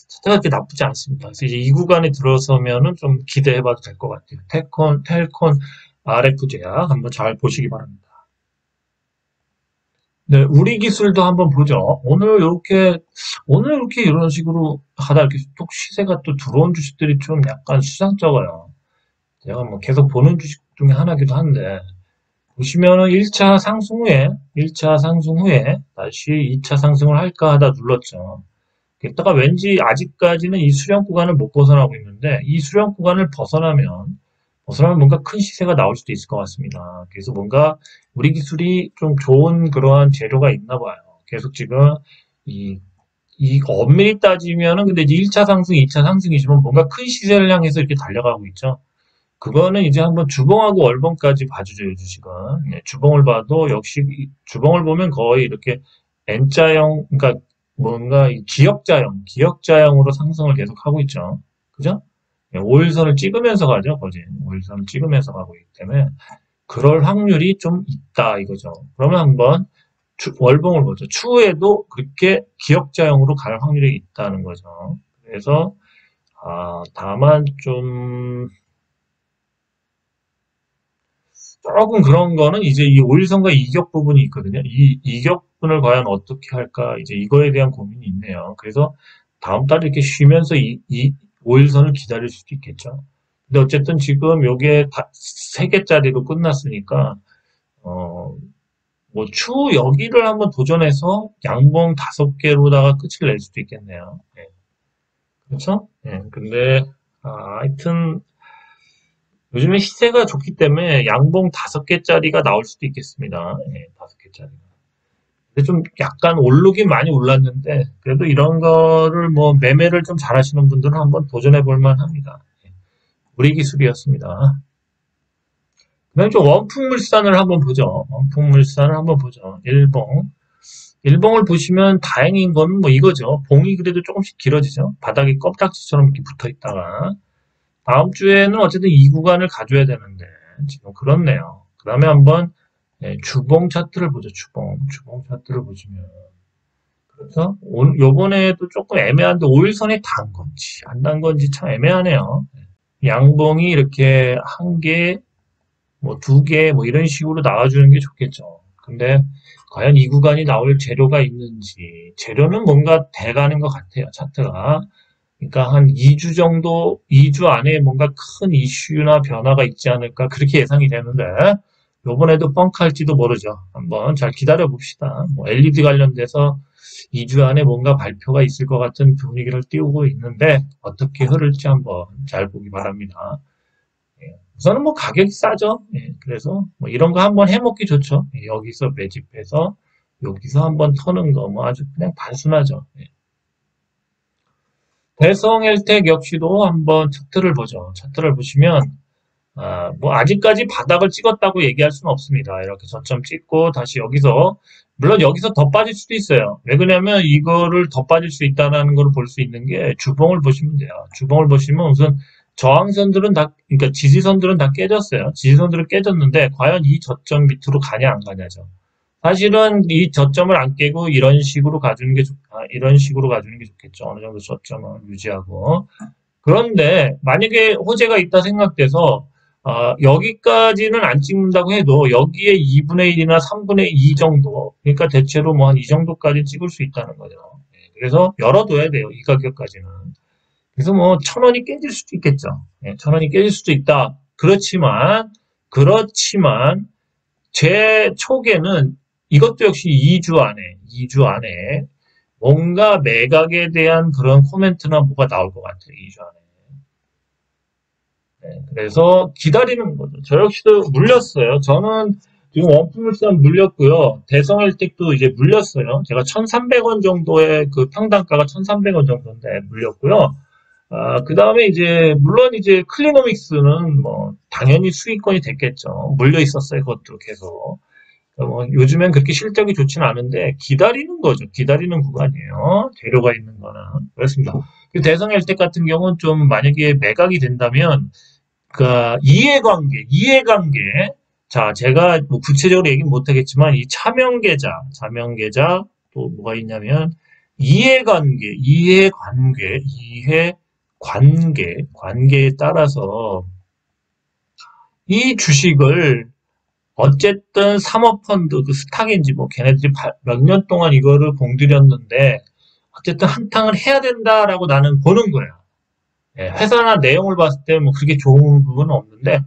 차트가 그렇게 나쁘지 않습니다. 그래서 이제 이 구간에 들어서면은 좀 기대해봐도 될 것 같아요. 텔콘 RF 제약 한번 잘 보시기 바랍니다. 네, 우리 기술도 한번 보죠. 오늘 이렇게 이런 식으로 하다 이렇게 또 시세가 또 들어온 주식들이 좀 약간 수상쩍어요. 제가 뭐 계속 보는 주식 중에 하나기도 한데, 보시면은 1차 상승 후에 다시 2차 상승을 할까 하다 눌렀죠. 그랬다가 왠지 아직까지는 이 수렴 구간을 못 벗어나고 있는데, 이 수렴 구간을 벗어나면 뭔가 큰 시세가 나올 수도 있을 것 같습니다. 그래서 뭔가 우리 기술이 좀 좋은 그러한 재료가 있나 봐요. 계속 지금 이, 엄밀히 따지면은 근데 이제 1차 상승, 2차 상승이지만 뭔가 큰 시세를 향해서 이렇게 달려가고 있죠. 그거는 이제 한번 주봉하고 월봉까지 봐주죠, 이 주식은. 네, 주봉을 봐도 역시 주봉을 보면 거의 이렇게 N자형, 그러니까 뭔가 기역자형으로 상승을 계속 하고 있죠. 그죠? 5일선을 찍으면서 가죠, 거진. 5일선을 찍으면서 가고 있기 때문에 그럴 확률이 좀 있다 이거죠. 그러면 한번 월봉을 보죠. 추후에도 그렇게 기역자형으로 갈 확률이 있다는 거죠. 그래서 다만 좀 조금 그런 거는 이제 이 5일선과 이격 부분이 있거든요. 이 이격분을 과연 어떻게 할까 이제 이거에 대한 고민이 있네요. 그래서 다음 달에 이렇게 쉬면서 이 5일선을 기다릴 수도 있겠죠. 근데 어쨌든 지금 요게 3개짜리로 끝났으니까 뭐 추후 여기를 한번 도전해서 양봉 5개로다가 끝을 낼 수도 있겠네요. 네. 그렇죠? 네. 근데 하여튼 요즘에 시세가 좋기 때문에 양봉 5개짜리가 나올 수도 있겠습니다. 네, 5개짜리가. 근데 좀 약간 오르긴 많이 올랐는데 그래도 이런 거를 뭐 매매를 좀 잘하시는 분들은 한번 도전해 볼 만합니다. 네. 우리 기술이었습니다. 그다음에 좀 원품물산을 한번 보죠. 원품물산을 한번 보죠. 일봉을 보시면 다행인 건 뭐 이거죠. 봉이 그래도 조금씩 길어지죠. 바닥에 껌딱지처럼 이렇게 붙어 있다가 다음 주에는 어쨌든 이 구간을 가져야 되는데 지금 그렇네요. 그 다음에 한번 주봉 차트를 보죠. 주봉 차트를 보시면 그래서 요번에도 조금 애매한데 5일선에 단 건지 안 단 건지 참 애매하네요. 양봉이 이렇게 한 개, 뭐 2개, 뭐 이런 식으로 나와주는 게 좋겠죠. 근데 과연 이 구간이 나올 재료가 있는지 재료는 뭔가 돼가는 것 같아요. 차트가. 그러니까 한 2주 정도, 2주 안에 뭔가 큰 이슈나 변화가 있지 않을까 그렇게 예상이 되는데 요번에도 뻥할지도 모르죠. 한번 잘 기다려 봅시다. 뭐 LED 관련돼서 2주 안에 뭔가 발표가 있을 것 같은 분위기를 띄우고 있는데 어떻게 흐를지 한번 잘 보기 바랍니다. 우선은 뭐 가격이 싸죠. 그래서 뭐 이런 거 한번 해먹기 좋죠. 여기서 매집해서 여기서 한번 터는 거 뭐 아주 그냥 단순하죠. 대성헬텍 역시도 한번 차트를 보죠. 차트를 보시면 뭐 아직까지 바닥을 찍었다고 얘기할 수는 없습니다. 이렇게 저점 찍고 다시 여기서 물론 여기서 더 빠질 수도 있어요. 왜 그러냐면 이거를 더 빠질 수 있다는 걸 볼 수 있는 게 주봉을 보시면 돼요. 주봉을 보시면 우선 저항선들은 다 그러니까 지지선들은 다 깨졌어요. 지지선들은 깨졌는데 과연 이 저점 밑으로 가냐 안 가냐죠. 사실은 이 저점을 안 깨고 이런 식으로 가주는 게 좋겠죠. 어느 정도 저점을 유지하고. 그런데 만약에 호재가 있다 생각돼서 여기까지는 안 찍는다고 해도 여기에 2분의 1이나 3분의 2 정도, 그러니까 대체로 뭐 한 이 정도까지 찍을 수 있다는 거죠. 그래서 열어둬야 돼요. 이 가격까지는. 그래서 뭐 1,000원이 깨질 수도 있겠죠. 1,000원이 깨질 수도 있다. 그렇지만 제 촉에는 이것도 역시 2주 안에 뭔가 매각에 대한 그런 코멘트나 뭐가 나올 것 같아요. 이 주 안에. 네, 그래서 기다리는 거죠. 저 역시도 물렸어요. 저는 지금 원품물산 물렸고요. 대성일택도 이제 물렸어요. 제가 1,300원 정도의 그 평단가가 1,300원 정도인데 물렸고요. 그 다음에 이제, 물론 이제 클리노믹스는 뭐, 당연히 수익권이 됐겠죠. 물려 있었어요. 그것도 계속. 요즘엔 그렇게 실적이 좋지는 않은데, 기다리는 거죠. 기다리는 구간이에요. 재료가 있는 거는. 그렇습니다. 대성일택 같은 경우는 좀 만약에 매각이 된다면, 그 이해관계. 자, 제가 뭐 구체적으로 얘기는 못하겠지만 이 자명계좌 또 뭐가 있냐면 관계에 따라서 이 주식을 어쨌든 사모펀드 그 스탁인지 뭐 걔네들이 몇 년 동안 이거를 공들였는데 어쨌든 한탕을 해야 된다라고 나는 보는 거야. 예, 회사나 내용을 봤을 때 뭐 그렇게 좋은 부분은 없는데,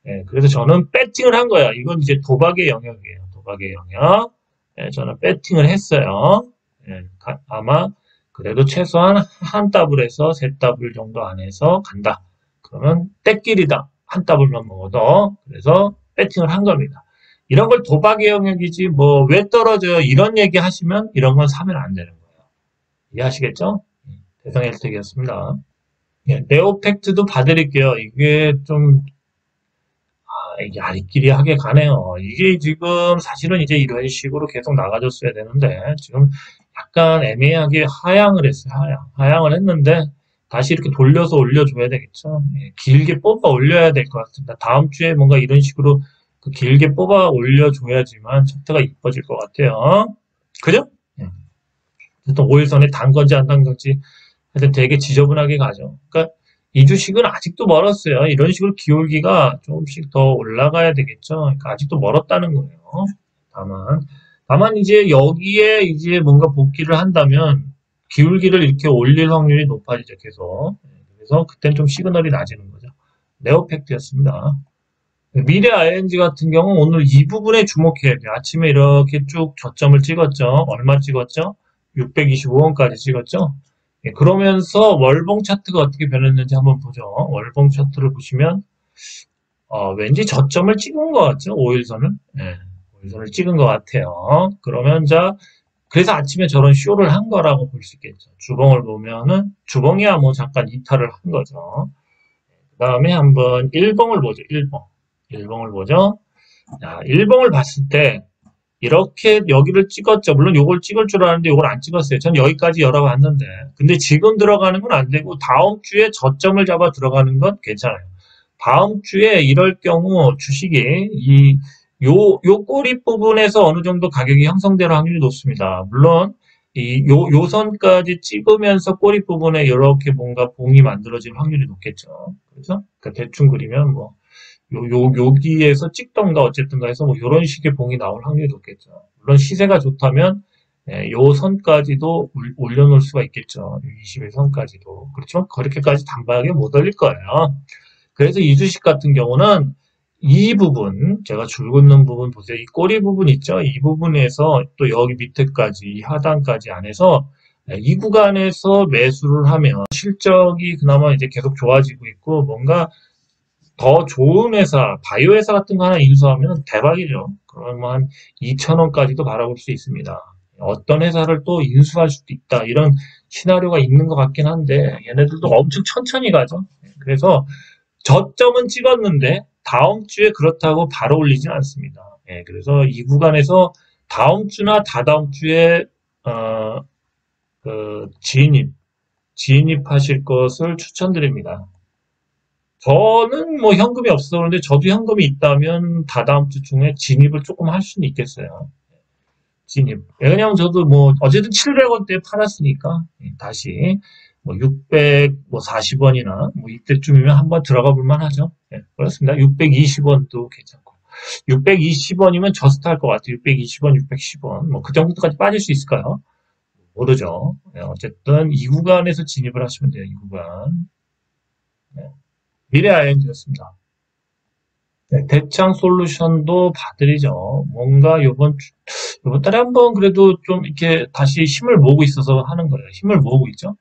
예, 그래서 저는 배팅을 한 거야. 이건 이제 도박의 영역이에요. 도박의 영역. 예, 저는 배팅을 했어요. 예, 아마 그래도 최소한 한 더블에서 세 더블 정도 안에서 간다. 그러면 떼끼리다. 한 더블만 먹어도. 그래서 배팅을 한 겁니다. 이런 걸 도박의 영역이지 뭐 왜 떨어져요? 이런 얘기 하시면 이런 건 사면 안 되는 거예요. 이해하시겠죠? 대성일택이었습니다. 예, 네오팩트도 봐드릴게요. 이게 좀, 이게 아리끼리하게 가네요. 이게 지금 사실은 이제 이런 식으로 계속 나가줬어야 되는데, 지금 약간 애매하게 하향을 했어요. 하향을 했는데, 다시 이렇게 돌려서 올려줘야 되겠죠. 예, 길게 뽑아 올려야 될 것 같습니다. 다음 주에 뭔가 이런 식으로 그 길게 뽑아 올려줘야지만 차트가 이뻐질 것 같아요. 그죠? 예. 또 5일선에 단 건지 안 단 건지 하여튼 되게 지저분하게 가죠. 그러니까 이 주식은 아직도 멀었어요. 이런 식으로 기울기가 조금씩 더 올라가야 되겠죠. 그러니까 아직도 멀었다는 거예요. 다만, 다만 이제 여기에 이제 뭔가 복귀를 한다면 기울기를 이렇게 올릴 확률이 높아지죠. 계속. 그래서 그땐 좀 시그널이 낮아지는 거죠. 네오팩트였습니다. 미래 ING 같은 경우 오늘 이 부분에 주목해야 돼요. 아침에 이렇게 쭉 저점을 찍었죠. 얼마 찍었죠? 625원까지 찍었죠. 예, 그러면서 월봉 차트가 어떻게 변했는지 한번 보죠. 월봉 차트를 보시면 왠지 저점을 찍은 것 같죠. 5일선을. 예, 5일선을 찍은 것 같아요. 그러면 자 그래서 아침에 저런 쇼를 한 거라고 볼 수 있겠죠. 주봉을 보면은 주봉이야 뭐 잠깐 이탈을 한 거죠. 그 다음에 한번 일봉을 보죠. 일봉을 보죠. 자, 일봉을 봤을 때 이렇게 여기를 찍었죠. 물론 요걸 찍을 줄 알았는데 요걸 안 찍었어요. 전 여기까지 열어봤는데. 근데 지금 들어가는 건 안 되고 다음 주에 저점을 잡아 들어가는 건 괜찮아요. 다음 주에 이럴 경우 주식이 요 꼬리 부분에서 어느 정도 가격이 형성될 확률이 높습니다. 물론 요 선까지 찍으면서 꼬리 부분에 이렇게 뭔가 봉이 만들어질 확률이 높겠죠. 그래서 대충 그리면 뭐 여기에서 찍던가 어쨌든가 해서 뭐 이런 식의 봉이 나올 확률이 높겠죠. 물론 시세가 좋다면 요 선까지도 올려놓을 수가 있겠죠. 21선까지도. 그렇지만 그렇게까지 단박에 못 올릴 거예요. 그래서 이 주식 같은 경우는 이 부분, 제가 줄 긋는 부분 보세요. 이 꼬리 부분 있죠? 이 부분에서 또 여기 밑에까지, 이 하단까지 안에서 이 구간에서 매수를 하면 실적이 그나마 이제 계속 좋아지고 있고 뭔가 더 좋은 회사, 바이오 회사 같은 거 하나 인수하면 대박이죠. 그러면 한 2,000원까지도 바라볼 수 있습니다. 어떤 회사를 또 인수할 수도 있다. 이런 시나리오가 있는 것 같긴 한데 얘네들도 엄청 천천히 가죠. 그래서 저점은 찍었는데 다음 주에 그렇다고 바로 올리진 않습니다. 그래서 이 구간에서 다음 주나 다다음 주에 진입하실 것을 추천드립니다. 저는 뭐 현금이 없어서 그런데 저도 현금이 있다면 다다음 주 중에 진입을 조금 할 수는 있겠어요. 진입. 왜냐면 저도 뭐 어쨌든 700원대에 팔았으니까 다시 뭐 640원이나 뭐 이때쯤이면 한번 들어가 볼 만하죠. 그렇습니다. 620원도 괜찮고. 620원이면 저스트 할 것 같아요. 620원, 610원. 뭐 그 정도까지 빠질 수 있을까요? 모르죠. 어쨌든 이 구간에서 진입을 하시면 돼요. 이 구간. 미래 ING였습니다. 네, 대창 솔루션도 봐드리죠. 뭔가 요번 달에 한번 그래도 좀 이렇게 다시 힘을 모으고 있어서 하는 거예요. 힘을 모으고 있죠.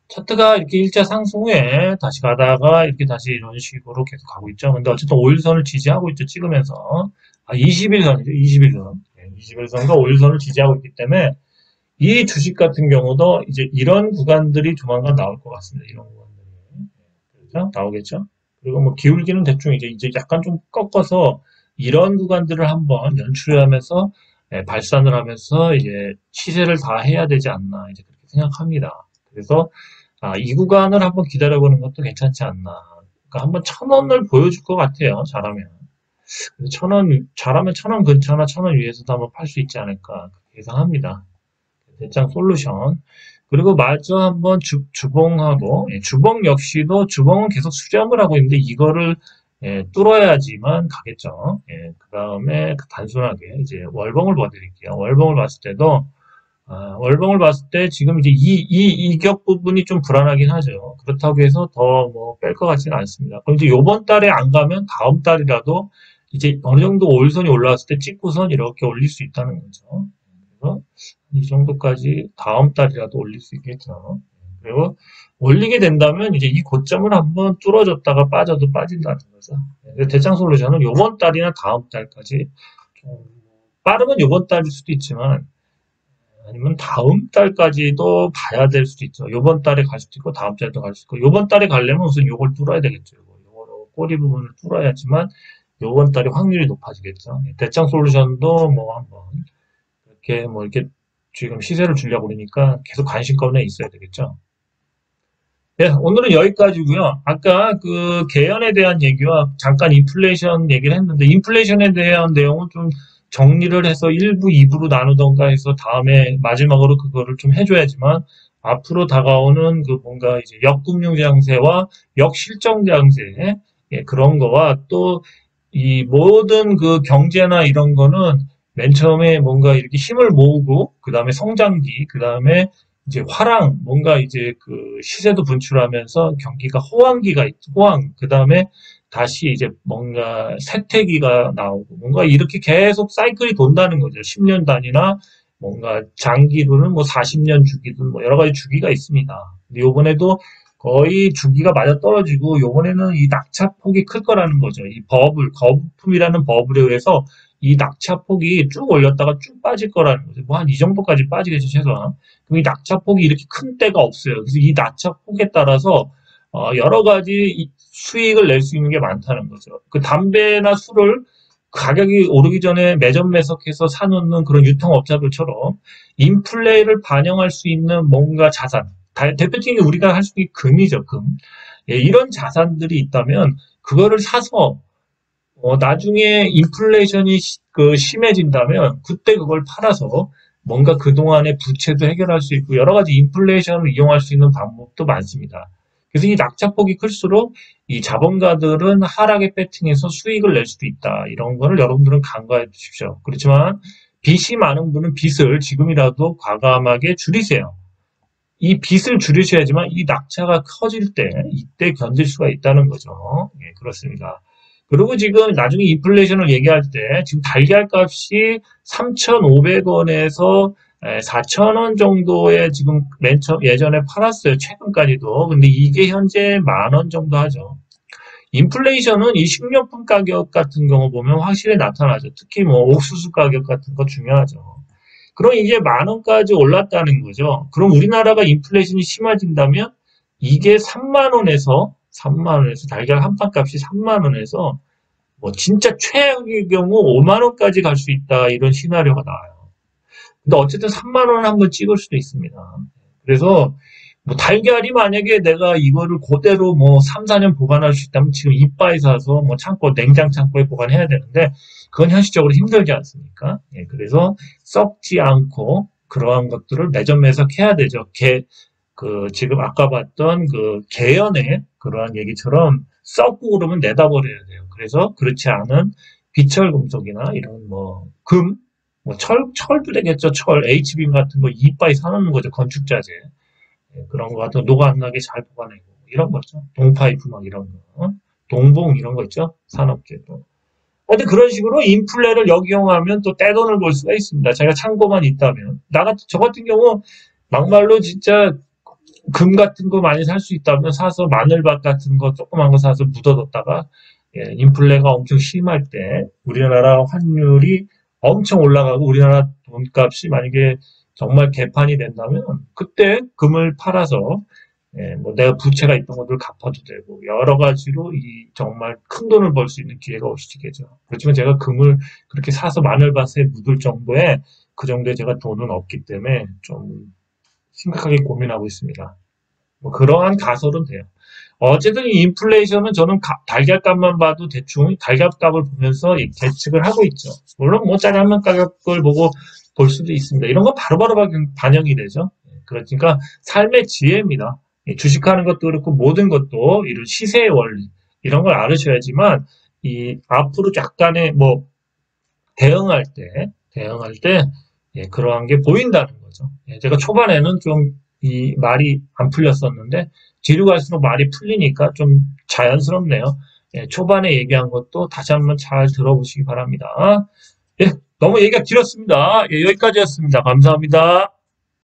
차트가 이렇게 일자 상승 후에 다시 가다가 이렇게 다시 이런 식으로 계속 가고 있죠. 근데 어쨌든 5일선을 지지하고 있죠. 찍으면서. 21선이죠. 21선. 21선과 5일선을 지지하고 있기 때문에 이 주식 같은 경우도 이제 이런 구간들이 조만간 나올 것 같습니다. 이런 구간들이. 그렇죠? 나오겠죠? 그리고 뭐 기울기는 대충 이제 약간 좀 꺾어서 이런 구간들을 한번 연출하면서 발산을 하면서 이제 시세를 다 해야 되지 않나 이제 그렇게 생각합니다. 그래서 이 구간을 한번 기다려보는 것도 괜찮지 않나. 그러니까 한번 1,000원을 보여줄 것 같아요. 잘하면. 1,000원, 잘하면 1,000원 근처나 1,000원 위에서도 한번 팔 수 있지 않을까 예상합니다. 대장 솔루션. 그리고 마저 한번 주봉하고, 주봉 역시도 주봉은 계속 수렴을 하고 있는데 이거를 뚫어야지만 가겠죠. 그 다음에 단순하게 이제 월봉을 봐드릴게요. 월봉을 봤을 때도 월봉을 봤을 때 지금 이제 이격 부분이 좀 불안하긴 하죠. 그렇다고 해서 더 뭐 뺄 것 같지는 않습니다. 그럼 이제 요번 달에 안 가면 다음 달이라도 이제 어느 정도 5일선이 올라왔을 때 찍고선 이렇게 올릴 수 있다는 거죠. 그래서 이 정도까지 다음 달이라도 올릴 수 있겠죠. 그리고 올리게 된다면 이제 이 고점을 한번 뚫어줬다가 빠져도 빠진다는 거죠. 대장 솔루션은 요번 달이나 다음 달까지 좀 빠르면 요번 달일 수도 있지만 아니면 다음 달까지도 봐야 될 수도 있죠. 요번 달에 갈 수도 있고 다음 달에도 갈 수도 있고 요번 달에 가려면 우선 요걸 뚫어야 되겠죠. 요거 꼬리 부분을 뚫어야지만 요번 달에 확률이 높아지겠죠. 대장 솔루션도 뭐 한번 이렇게 지금 시세를 주려고 그러니까 계속 관심권에 있어야 되겠죠. 네, 오늘은 여기까지고요. 아까 그 개연에 대한 얘기와 잠깐 인플레이션 얘기를 했는데 인플레이션에 대한 내용은 좀 정리를 해서 1부, 2부로 나누던가 해서 다음에 마지막으로 그거를 좀 해줘야지만 앞으로 다가오는 그 뭔가 이제 역금융 장세와 역실정 장세 그런 거와 또 이 모든 그 경제나 이런 거는 맨 처음에 뭔가 이렇게 힘을 모으고 그 다음에 성장기 그 다음에 이제 화랑 뭔가 이제 그 시세도 분출하면서 경기가 호황기가 있죠. 호황 그 다음에 다시 이제 뭔가 쇠퇴기가 나오고 뭔가 이렇게 계속 사이클이 돈다는 거죠. 10년 단위나 뭔가 장기로는 뭐 40년 주기든 뭐 여러 가지 주기가 있습니다. 근데 요번에도 거의 주기가 맞아 떨어지고 요번에는 이 낙차폭이 클 거라는 거죠. 이 거품이라는 버블에 의해서 이 낙차폭이 쭉 올렸다가 쭉 빠질 거라는 거죠. 뭐 한 이 정도까지 빠지겠죠, 최소한. 그럼 이 낙차폭이 이렇게 큰 때가 없어요. 그래서 이 낙차폭에 따라서 여러 가지 수익을 낼 수 있는 게 많다는 거죠. 그 담배나 술을 가격이 오르기 전에 매점 매석해서 사놓는 그런 유통업자들처럼 인플레를 반영할 수 있는 뭔가 자산. 대표적인 우리가 할 수 있는 금이죠, 금. 이런 자산들이 있다면 그거를 사서 나중에 인플레이션이 심해진다면 그때 그걸 팔아서 뭔가 그동안의 부채도 해결할 수 있고 여러 가지 인플레이션을 이용할 수 있는 방법도 많습니다. 그래서 이 낙차폭이 클수록 이 자본가들은 하락에 배팅해서 수익을 낼 수도 있다. 이런 거를 여러분들은 간과해 주십시오. 그렇지만 빚이 많은 분은 빚을 지금이라도 과감하게 줄이세요. 이 빚을 줄이셔야지만 이 낙차가 커질 때 이때 견딜 수가 있다는 거죠. 예, 그렇습니다. 그리고 지금 나중에 인플레이션을 얘기할 때 지금 달걀 값이 3,500원에서 4,000원 정도에 지금 예전에 팔았어요. 최근까지도. 근데 이게 현재 10,000원 정도 하죠. 인플레이션은 이 식료품 가격 같은 경우 보면 확실히 나타나죠. 특히 뭐 옥수수 가격 같은 거 중요하죠. 그럼 이게 10,000원까지 올랐다는 거죠. 그럼 우리나라가 인플레이션이 심해진다면 이게 3만 원에서 달걀 한 판 값이 3만 원에서 뭐 진짜 최악의 경우 5만 원까지 갈 수 있다 이런 시나리오가 나와요. 근데 어쨌든 3만 원 한번 찍을 수도 있습니다. 그래서 뭐 달걀이 만약에 내가 이거를 그대로 뭐 3, 4년 보관할 수 있다면 지금 이빠이 사서 뭐 냉장 창고에 보관해야 되는데 그건 현실적으로 힘들지 않습니까? 예, 그래서 썩지 않고 그러한 것들을 매점 매석해야 되죠. 지금 아까 봤던 그 개연의 그러한 얘기처럼 썩고 그러면 내다버려야 돼요. 그래서 그렇지 않은 비철금속이나 이런 뭐 철도 되겠죠. H빔 같은 거 이빠이 사놓는 거죠. 건축자재. 그런 거 같은 거 녹아 안 나게 잘 보관하고 이런 거죠. 동파이프 막 이런 거. 동봉 이런 거 있죠. 산업계도. 근데 그런 식으로 인플레를 역이용하면 또 떼돈을 벌 수가 있습니다. 자기가 창고만 있다면. 저 같은 경우 막말로 진짜 금 같은 거 많이 살 수 있다면 사서 마늘밭 같은 거 조그만 거 사서 묻어뒀다가 인플레가 엄청 심할 때 우리나라 환율이 엄청 올라가고 우리나라 돈값이 만약에 정말 개판이 된다면 그때 금을 팔아서 뭐 내가 부채가 있던 것들 갚아도 되고 여러 가지로 이 정말 큰 돈을 벌 수 있는 기회가 올 수 있겠죠. 그렇지만 제가 금을 그렇게 사서 마늘밭에 묻을 정도의 그 정도의 제가 돈은 없기 때문에 좀 심각하게 고민하고 있습니다. 뭐 그러한 가설은 돼요. 어쨌든 이 인플레이션은 저는 달걀값만 봐도 대충 달걀값을 보면서 계측을 하고 있죠. 물론 뭐 짜장면 가격을 보고 볼 수도 있습니다. 이런 건 바로바로 반영이 되죠. 그러니까 삶의 지혜입니다. 주식하는 것도 그렇고 모든 것도 이런 시세의 원리 이런 걸 알으셔야지만 이 앞으로 약간의 뭐 대응할 때 그러한 게 보인다는 거죠. 제가 초반에는 좀 이 말이 안 풀렸었는데 뒤로 갈수록 말이 풀리니까 좀 자연스럽네요. 초반에 얘기한 것도 다시 한번 잘 들어보시기 바랍니다. 너무 얘기가 길었습니다. 여기까지였습니다. 감사합니다.